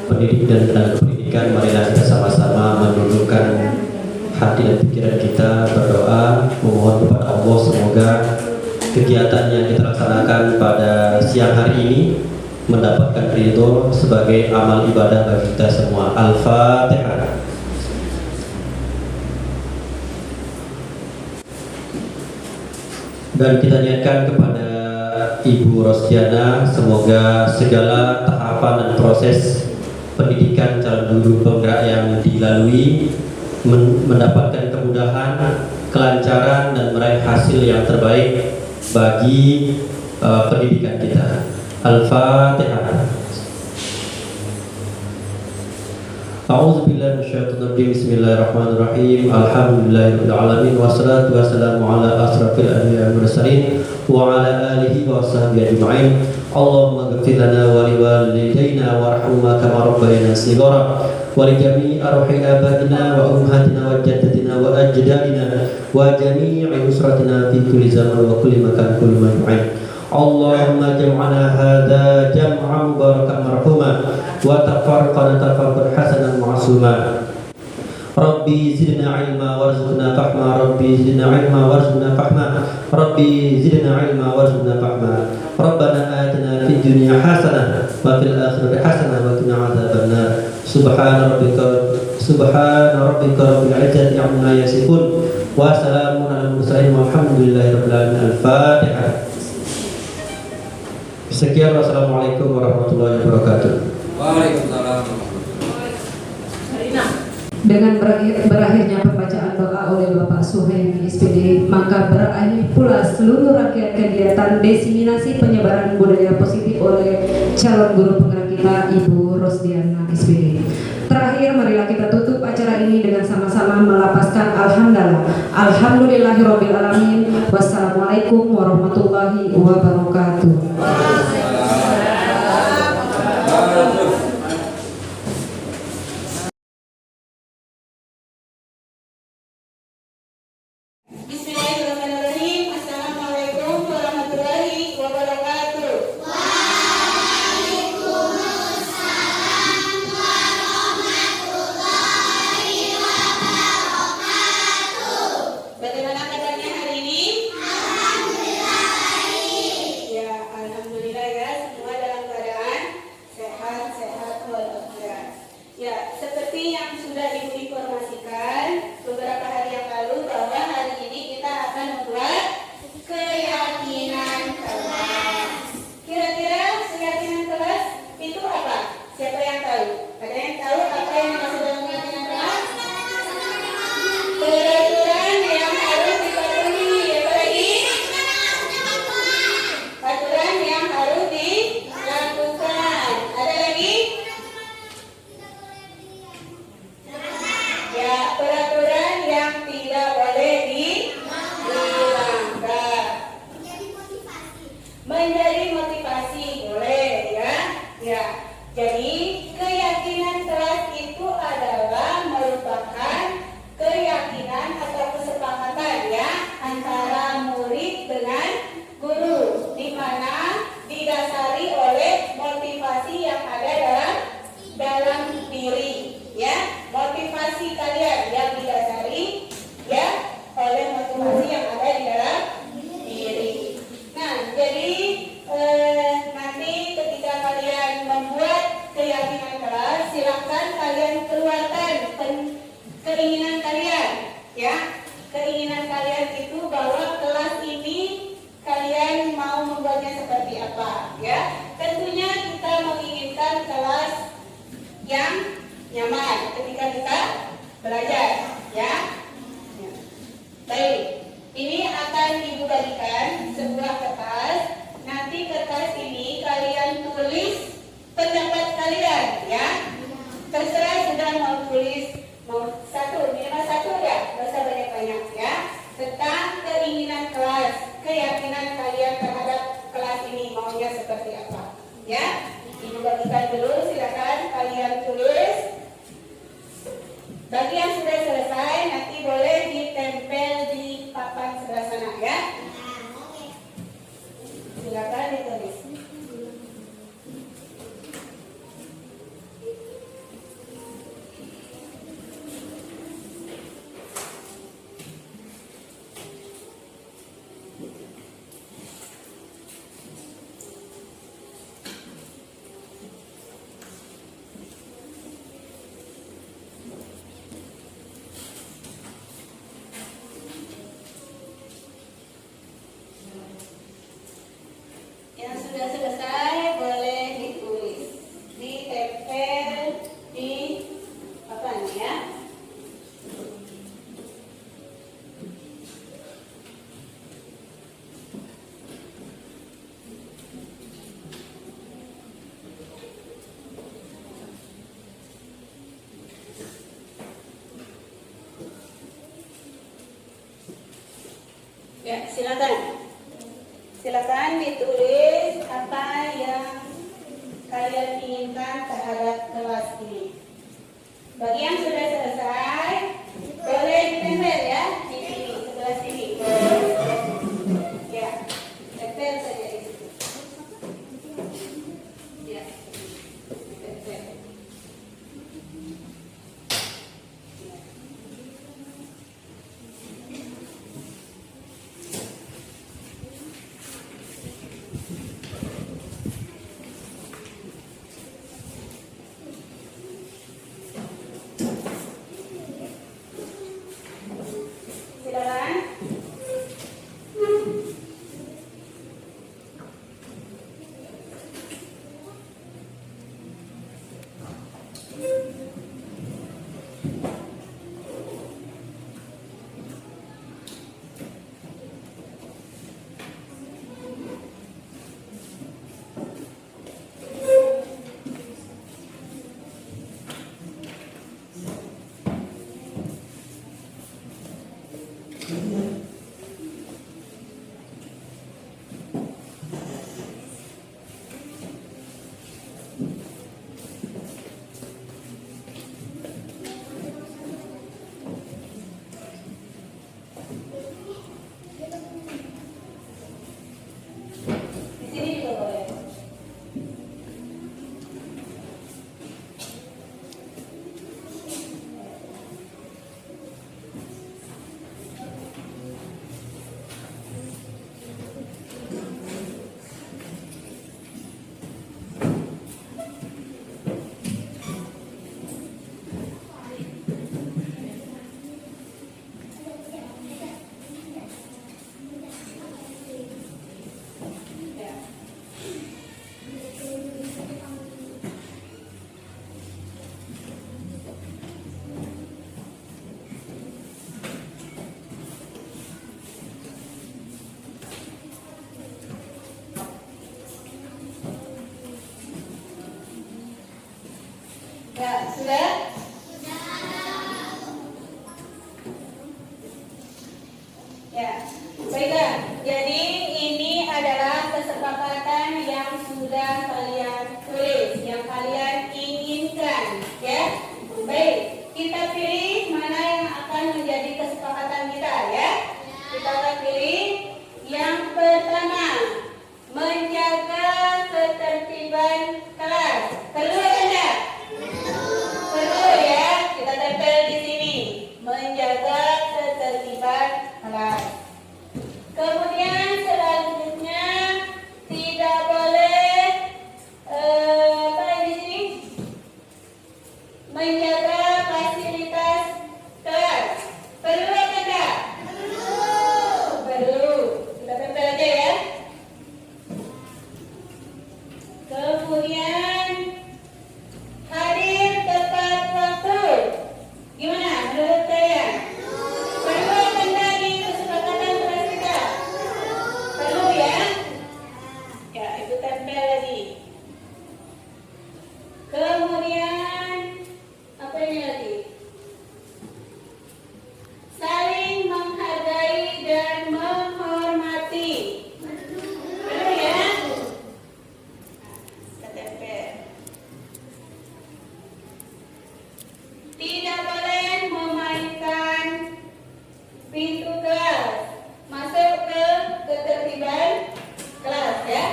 Pendidik dan tenaga pendidikan, marilah kita sama-sama menundukkan hati dan pikiran kita, berdoa memohon kepada Allah semoga kegiatan yang kita laksanakan pada siang hari ini mendapatkan ridho sebagai amal ibadah bagi kita semua. Al-Fatihah. Dan kita niatkan kepada Ibu Rosdiana, semoga segala tahapan dan proses pendidikan calon guru penggerak yang dilalui mendapatkan kemudahan, kelancaran, dan meraih hasil yang terbaik bagi pendidikan kita. Al-Fatihah. A'udzubillahi minasyaitonir rajim. Bismillahirrahmanirrahim. Alhamdulillahirabbil alamin wassalatu wassalamu ala asrofil anbiya'i wal mursalin wa ala alihi wa sahbihi ajma'in. Allahumma ighfir lana wa liwalidayna warhamhuma kama rabbayana shighara wa li jami'i arwahil abaina wa ummahatina wa jaddatina wa ajdadina wa jami'i usratina fi kulli zaman wa kulli makan kulli majmu'in. Allahumma jam'ana hadha jam'an mubarakan marhuma wa tafarqana tafarqan hasanan ma'suma. Rabbi zidna ilma warzuqna fahma. Rabbi zidna ilma warzuqna fahma. Rabbi zidna ilma warzuqna fahma. Rabbana atina fid dunya hasanah wa fil akhirati hasanah wa qina adzabannar. Subhana rabbika rabbil izzati amma yasifun wa salamun alal mursalin walhamdulillahi rabbil alamin. Al-Fatihah. Sekian, wassalamualaikum warahmatullahi wabarakatuh. Waalaikumsalam. Dengan berakhirnya pembacaan doa oleh Bapak Suhaimi SPD, maka berakhir pula seluruh rangkaian kegiatan diseminasi penyebaran budaya positif oleh calon guru penggerak kita Ibu Rosdiana SPD. Terakhir, marilah kita tutup acara ini dengan sama-sama melapaskan Alhamdulillahirabbil alamin. Wassalamualaikum warahmatullahi wabarakatuh. Bismillahirrahmanirrahim. Assalamualaikum warahmatullahi wabarakatuh. Bagaimana kabarnya hari ini? Ya, alhamdulillah ya, semua dalam keadaan sehat walafiat. Ya, seperti yang sudah Ibu informasikan beberapa hari yang lalu bahwa hari ini keluarkan keinginan kalian, ya. Keinginan kalian itu bahwa kelas ini kalian mau membuatnya seperti apa, ya. Tentunya kita menginginkan kelas yang nyaman ketika kita belajar, ya. Baik, ini akan Ibu bagikan sebuah kertas. Nanti kertas ini kalian tulis pendapat kalian, ya. Terserah sudah mau tulis mau satu, minimal satu ya, nggak usah banyak-banyak, ya. Tentang keinginan kelas, keyakinan kalian terhadap kelas ini maunya seperti apa, ya. Ibu bagikan dulu, silakan kalian tulis. Bagi yang sudah selesai nanti boleh ditempel di papan sebelah sana, ya. Silakan ditulis. Yang sudah selesai boleh ditulis, ditempel di papan, ya. Ya, silakan. Silakan ditulis apa yang kalian inginkan terhadap kelas ini. Bagi yang sudah selesai, boleh ditempel ya di sini, sebelah sini. Ya, tempel saja di situ. Ya, tempel. fasilitas kelas. Perlu atau tidak? Perlu. Kita tempel aja ya. Kemudian hadir tepat waktu. Gimana menurut kalian? Perlu atau tidak di kesepakatan kelas kita? Perlu ya? Ya, itu tempel lagi. Kemudian apa ini lagi? Saling menghargai dan menghormati. Perlu ya? Kita tempel. Tidak boleh memainkan pintu kelas. Masuk ke ketertiban kelas ya.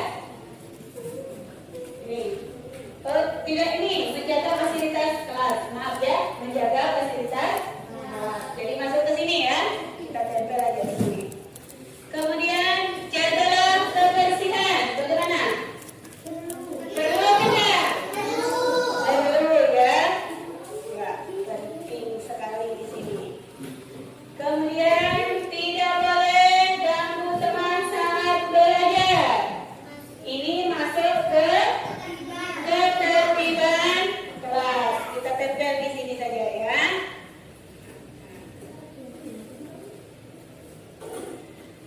Ini. Oh, tidak ini menjaga fasilitas kelas. Maaf ya, menjaga fasilitas kelas. Jadi masuk ke sini ya. Kita tempel aja di sini. Kemudian jagalah kebersihan. Bagaimana? Perlu apa tidak? Perlu ya. Ya, penting sekali di sini. Kemudian tidak boleh ganggu teman saat belajar. Ini masuk ke ketertiban kelas. Kita tempel di sini saja ya.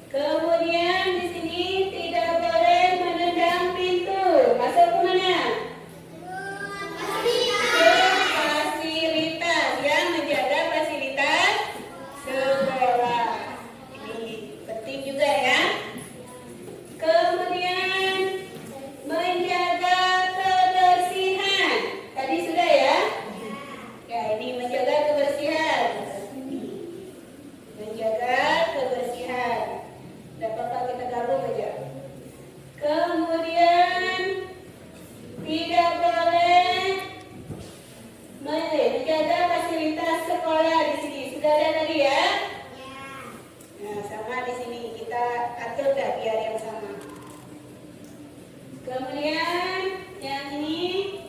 Kemudian di sini tidak boleh menendang pintu. Masuk ke mana? Ke fasilitas ya, menjaga fasilitas sekolah. Ini penting juga ya. Kemudian menjaga kebersihan. Tadi sudah ya? Ya, ini menjaga kebersihan. Menjaga kebersihan. Tidak apa-apa, kita gabung aja. Kemudian tidak boleh menjaga fasilitas sekolah di sini. Sudah ada tadi ya? Nah, sama di sini kita atur dah biar yang sama. Kemudian yang ini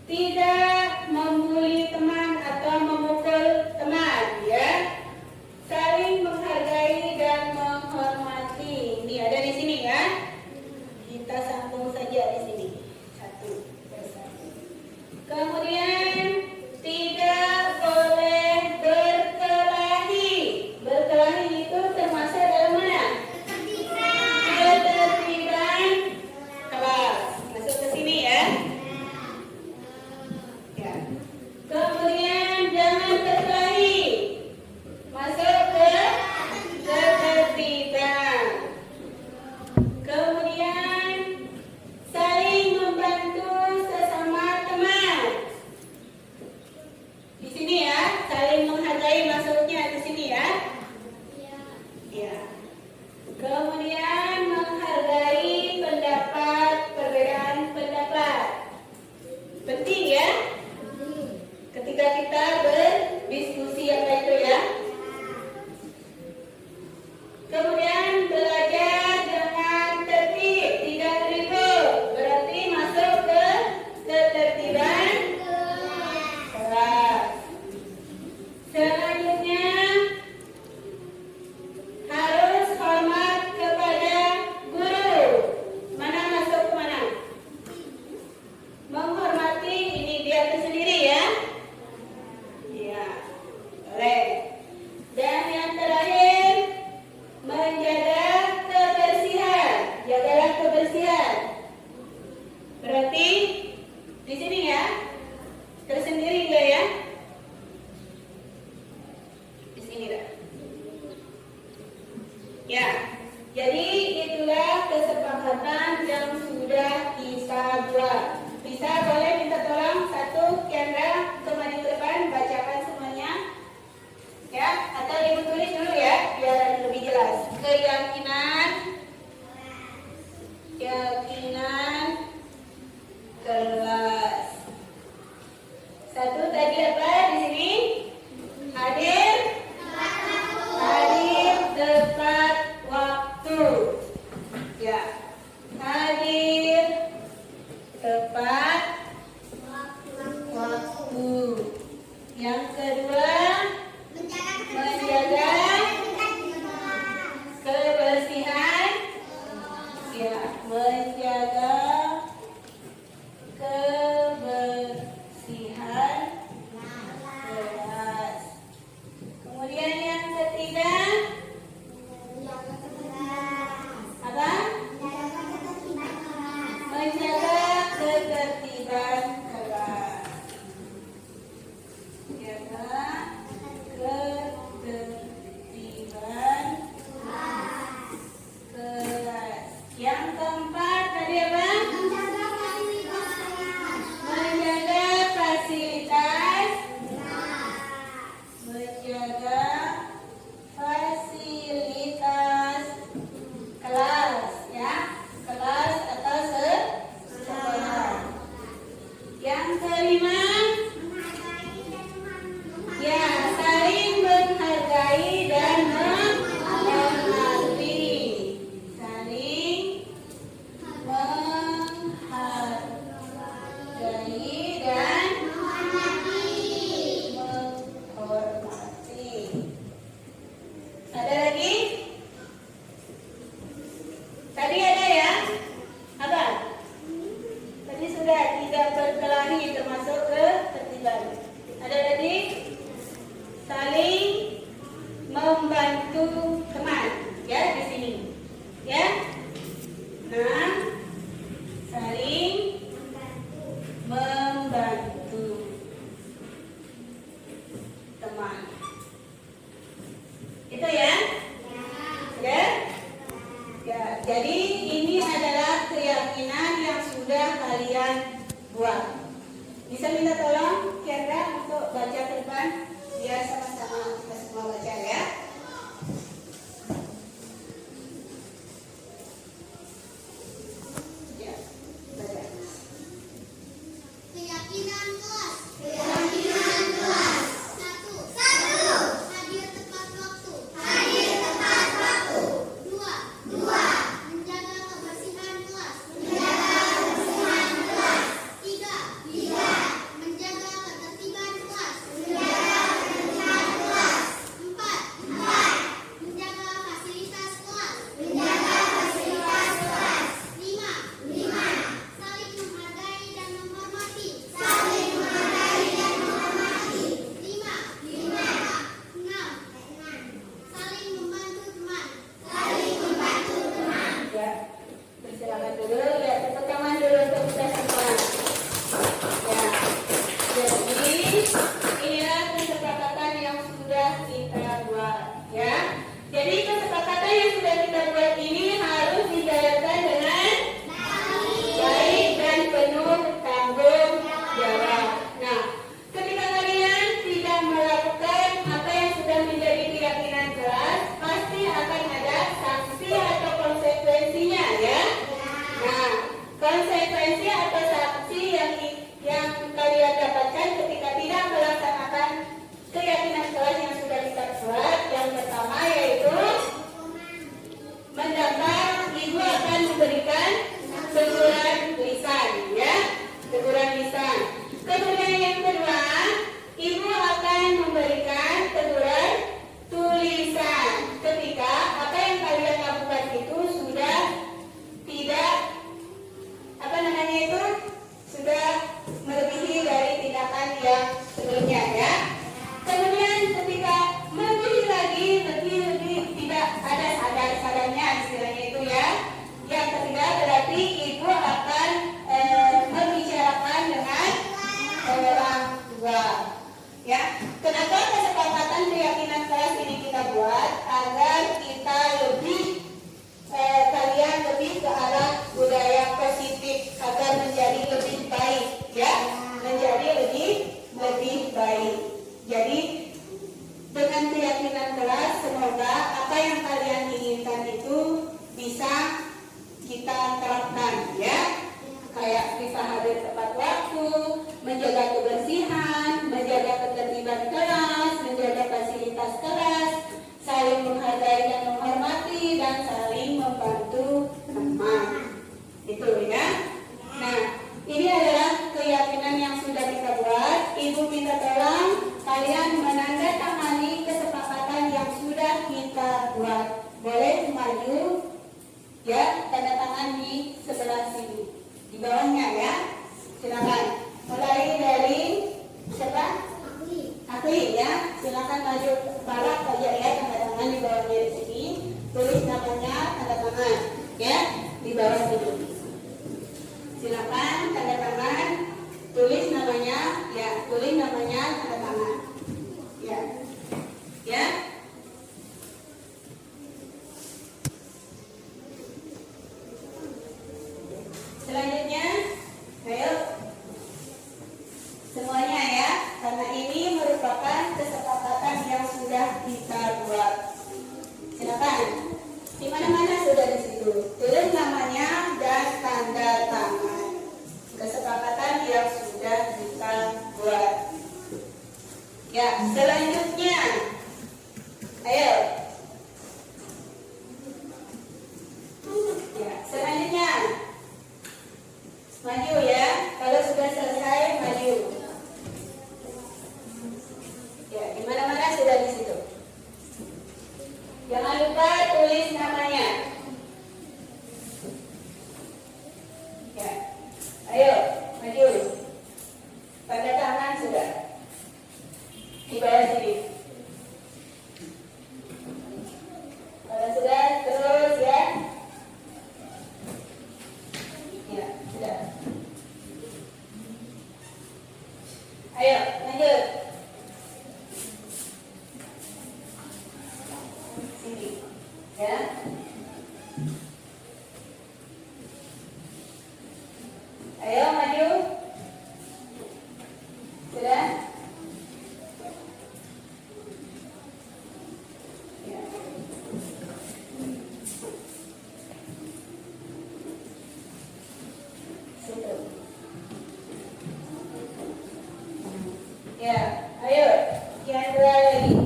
tidak membuli teman atau memukul teman ya. Saling menghargai dan menghormati. Ini ada di sini ya. Kita sambung saja di sini. Satu persatu. Kemudian tidak boleh berkelahi. Berkelahi itu termasuk dalam mana? Ketertiban kelas. Masuk ke sini ya. Ya. Kemudian jangan berkelahi. Masuk ke ketertiban. Kemudian saling membantu sesama teman. Di sini ya, saling menghargai maksudnya di sini ya. Ya. Kemudian menghargai pendapat, perbedaan pendapat. Penting ya. Ketika kita berdiskusi apa itu ya. Kemudian belajar dengan tertib, tidak ribut. Berarti masuk ke ketertiban kelas. Selanjutnya harus hormat kepada Yang kedua, menjaga kebersihan. Ya, menjaga kebersihan kelas. Kemudian yang ketiga, apa? Menjaga ketertiban kelas. Jaga ketertiban kelas. Yang keempat tadi apa? Menjaga fasilitas. Menjaga fasilitas kelas, ya, kelas atau sekolah. Yang kelima, ya, saling menghargai dan menghormati. Saling menghargai dan menghormati. Ada lagi? Tadi ada ya? Apa? Tadi sudah tidak berkelahi termasuk ketertiban. Ada lagi? Saling membantu teman, ya, di sini, ya. Nah, saling membantu teman. Itu ya? Ya? Ya, jadi ini adalah keyakinan yang sudah kalian buat. Bisa minta tolong Kendra untuk baca ke depan, biar sama-sama kita semua baca ya. Ya, baca. Keyakinan kelas. Keyakinan kelas. Satu. Hadir tepat waktu. Hadir tepat waktu. Dua. Menjaga kebersihan kelas. Menjaga kebersihan kelas. Tiga. Menjaga ketertiban kelas. Menjaga ketertiban kelas. Empat. Menjaga fasilitas kelas. Menjaga fasilitas kelas. Lima. Saling menghargai dan menghormati. Saling menghargai dan menghormati. Enam. Saling membantu teman. Saling membantu teman. Ya, persilakan dulu, ya, tepuk tangan dulu untuk kita semua. Ya, jadi inilah kesepakatan yang sudah kita buat, ya. Jadi kesepakatan yang sudah kita buat ini harus dijalankan dengan baik dan penuh tanggung jawab. Nah, ketika kalian tidak melakukan apa yang sudah menjadi keyakinan kelas, pasti akan ada sanksi atau konsekuensinya, ya. Nah, konsekuensi atau sanksi yang kalian dapatkan ketika tidak melaksanakan keyakinan kelas yang sudah kita buat, yang pertama yaitu mendapat, ibu akan memberikan teguran lisan, ya, teguran lisan. Kemudian yang kedua, ibu akan memberikan teguran tulisan ketika apa yang kalian lakukan itu sudah tidak, apa namanya itu, sudah melebihi dari tindakan yang sebelumnya, ya. Kemudian ketika melebihi lagi, lebih tidak ada sadar-sadarnya istilahnya itu, ya. Yang ketiga berarti ibu akan membicarakan dengan orang tua, ya. Kenapa kesepakatan keyakinan kelas ini kita buat? Agar kita lebih kalian lebih ke arah budaya positif, agar menjadi lebih baik, ya, menjadi lebih baik. Jadi dengan keyakinan kelas, semoga apa yang kalian inginkan itu bisa kita terapkan, ya. Kayak bisa hadir tepat waktu, menjaga kebersihan, menjaga ketertiban kelas, menjaga fasilitas kelas, saling menghargai dan menghormati, dan saling membantu teman. Itu, ya. Nah, ini adalah keyakinan yang sudah kita buat. Ibu minta tolong sini ya, silakan maju kepala saja ya, tanda tangan di bawahnya di sini, tulis namanya, tanda tangan ya di bawah sini. Silakan tanda tangan, tulis namanya ya, tulis namanya, tanda tangan ya, ya. Selanjutnya, ayo semuanya ya, karena ini merupakan kesepakatan yang sudah kita buat. Silakan, di mana-mana sudah di situ, tulis namanya dan tanda tangan. Kesepakatan yang sudah kita buat. Ya, selanjutnya, ayo. Ya, selanjutnya. Maju ya, kalau sudah selesai maju. Ya, di mana-mana sudah di situ. Jangan lupa tulis namanya. Ya, ayo maju. Tanda tangan sudah di bawah sini. Kalau sudah terus ya. Ya, sudah. Ayo, lanjut. Sini. Ya. Ayo, maju. Sudah? Ya. Situ. Ya, ayo, yang dua lagi.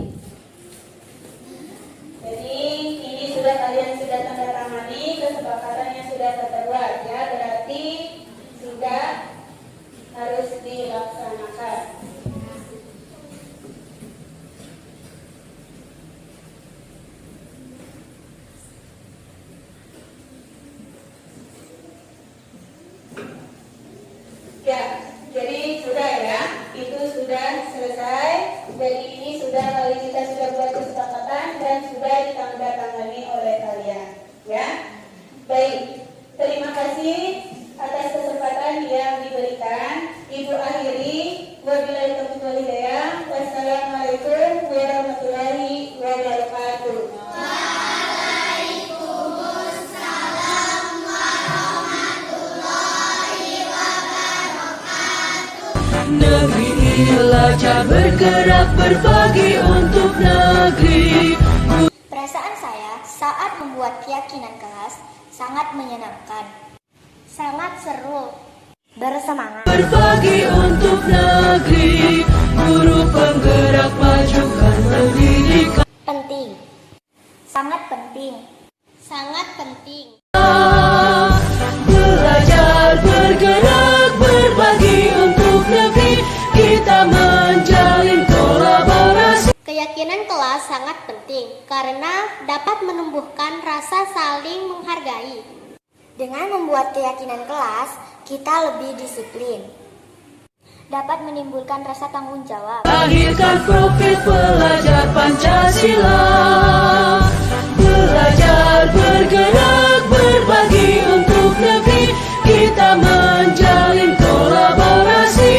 Jadi ini sudah kalian sudah tanda tangani, kesepakatannya sudah terbuat ya, berarti sudah harus dilaksanakan. Ya, jadi sudah ya, itu sudah selesai. Jadi ini sudah kita sudah buat kesepakatan dan sudah ditandatangani oleh kalian. Ya, baik. Terima kasih atas kesempatan yang diberikan. Ibu akhiri, wabillahi taufiq wal hidayah. Wassalamualaikum warahmatullahi wabarakatuh. Negeri belajar bergerak berbagi untuk negeri. Perasaan saya saat membuat keyakinan kelas sangat menyenangkan, sangat seru, bersemangat. Berbagi untuk negeri, guru penggerak majukan pendidikan. Penting, sangat penting, sangat penting. Belajar bergerak berbagi untuk negeri, kita menjalin kolaborasi. Keyakinan kelas sangat penting karena dapat menumbuhkan rasa saling menghargai. Dengan membuat keyakinan kelas, kita lebih disiplin. Dapat menimbulkan rasa tanggung jawab. Lahirkan profil pelajar Pancasila. Belajar bergerak berbagi untuk negeri, kita menjalin kolaborasi.